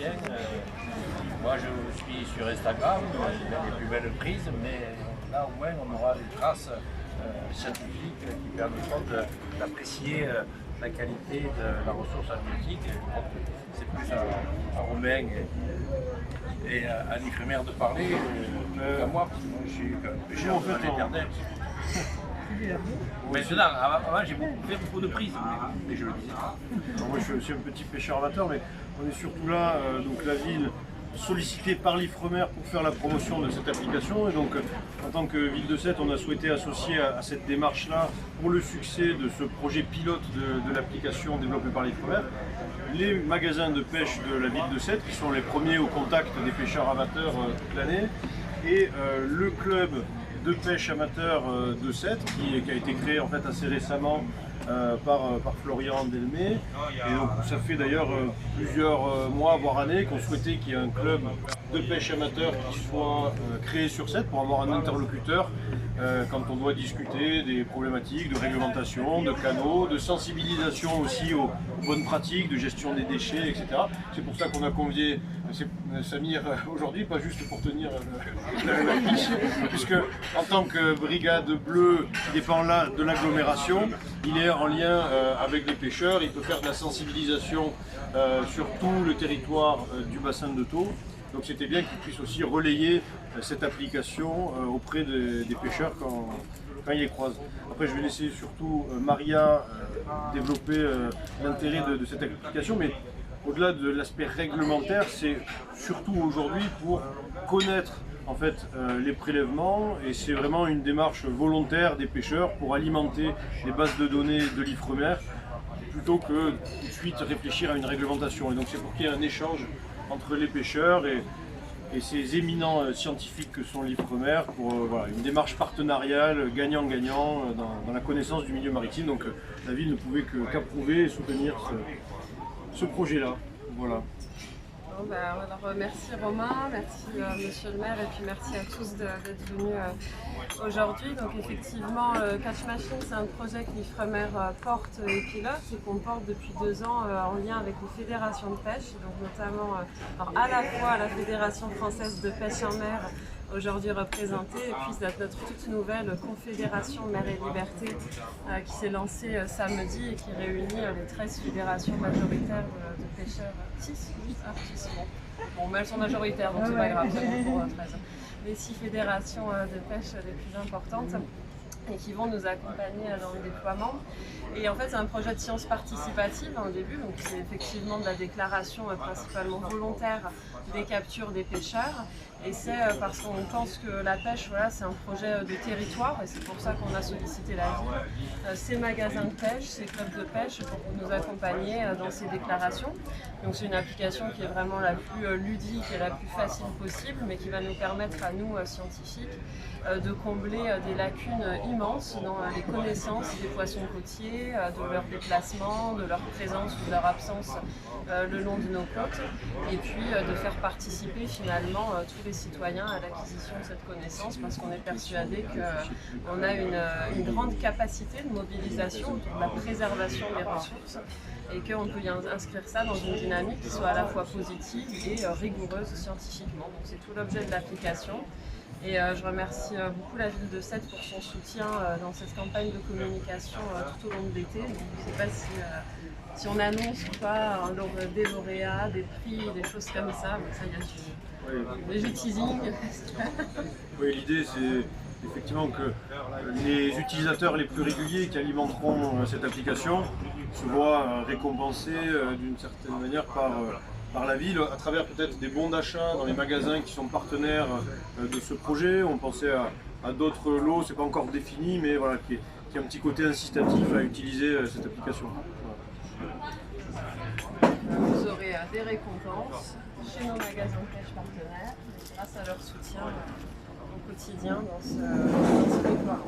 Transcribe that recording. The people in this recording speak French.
quotidien. Moi je suis sur Instagram, il y a les plus belles prises, mais là au moins on aura des traces scientifiques qui permettront d'apprécier la qualité de la ressource halieutique. C'est plus à Romain et à l'Ifremer de parler qu'à moi, parce que moi je suis pêcheur en fait éternel. Maintenant, avant j'ai fait beaucoup de prises, mais je le disais pas. Moi je suis aussi un petit pêcheur amateur, mais on est surtout là, donc la ville sollicitée par l'Ifremer pour faire la promotion de cette application. Et donc en tant que ville de Sète, on a souhaité associer à cette démarche-là, pour le succès de ce projet pilote de l'application développée par l'Ifremer, les magasins de pêche de la ville de Sète, qui sont les premiers au contact des pêcheurs amateurs toute l'année, et le club de pêche amateur de Sète, qui a été créé en fait assez récemment par Florian Delmé. Et donc ça fait d'ailleurs plusieurs mois, voire années, qu'on souhaitait qu'il y ait un club de pêche amateur qui soit créé sur Sète pour avoir un interlocuteur quand on doit discuter des problématiques de réglementation, de canaux, de sensibilisation aussi aux bonnes pratiques, de gestion des déchets, etc. C'est pour ça qu'on a convié Samir aujourd'hui, pas juste pour tenir la fiche, puisque en tant que brigade bleue qui dépend là de l'agglomération, il est en lien avec les pêcheurs, il peut faire de la sensibilisation sur tout le territoire du bassin de Thau. Donc c'était bien qu'il puisse aussi relayer cette application auprès des pêcheurs quand ils les croisent. Après je vais laisser surtout Maria développer l'intérêt de cette application, mais au-delà de l'aspect réglementaire, c'est surtout aujourd'hui pour connaître en fait les prélèvements, et c'est vraiment une démarche volontaire des pêcheurs pour alimenter les bases de données de l'Ifremer plutôt que tout de suite réfléchir à une réglementation. Et donc c'est pour qu'il y ait un échange entre les pêcheurs et ces éminents scientifiques que sont l'Ifremer pour voilà, une démarche partenariale gagnant-gagnant dans la connaissance du milieu maritime. Donc la ville ne pouvait qu'approuver et soutenir ce projet-là. Voilà. Bon, alors, merci Romain, merci Monsieur le maire, et puis merci à tous d'être venus aujourd'hui. Donc effectivement, Catch Machine, c'est un projet que l'Ifremer porte et pilote, et qu'on porte depuis 2 ans en lien avec les fédérations de pêche, donc notamment alors à la fois la Fédération française de pêche en mer, aujourd'hui représentée, et puis notre toute nouvelle Confédération Mer et Liberté qui s'est lancée samedi et qui réunit les 13 fédérations majoritaires de pêcheurs. 6 bon, mais elles sont majoritaires, donc c'est pas grave, c'est bon pour 13. Les 6 fédérations de pêche les plus importantes, et qui vont nous accompagner dans le déploiement. Et en fait, c'est un projet de science participative au début, donc c'est effectivement de la déclaration principalement volontaire des captures des pêcheurs. Et c'est parce qu'on pense que la pêche, voilà, c'est un projet de territoire, et c'est pour ça qu'on a sollicité la ville, ces magasins de pêche, ces clubs de pêche, pour nous accompagner dans ces déclarations. Donc c'est une application qui est vraiment la plus ludique et la plus facile possible, mais qui va nous permettre à nous, scientifiques, de combler des lacunes immenses dans les connaissances des poissons côtiers, de leur déplacement, de leur présence ou de leur absence le long de nos côtes, et puis de faire participer finalement tous les citoyens à l'acquisition de cette connaissance, parce qu'on est persuadé qu'on a une grande capacité de mobilisation autour de la préservation des ressources, et qu'on peut y inscrire ça dans une dynamique qui soit à la fois positive et rigoureuse scientifiquement. Donc c'est tout l'objet de l'application. Et je remercie beaucoup la ville de Sète pour son soutien dans cette campagne de communication tout au long de l'été. Je ne sais pas si on annonce ou pas des lauréats, des prix, des choses comme ça, mais ça y est, du teasing. Oui, l'idée c'est effectivement que les utilisateurs les plus réguliers qui alimenteront cette application se voient récompensés d'une certaine manière par la ville, à travers peut-être des bons d'achat dans les magasins qui sont partenaires de ce projet. On pensait à d'autres lots, c'est pas encore défini, mais voilà, qui a un petit côté incitatif à utiliser cette application. Vous aurez des récompenses chez nos magasins de pêche partenaires, grâce à leur soutien au quotidien dans ce déploiement.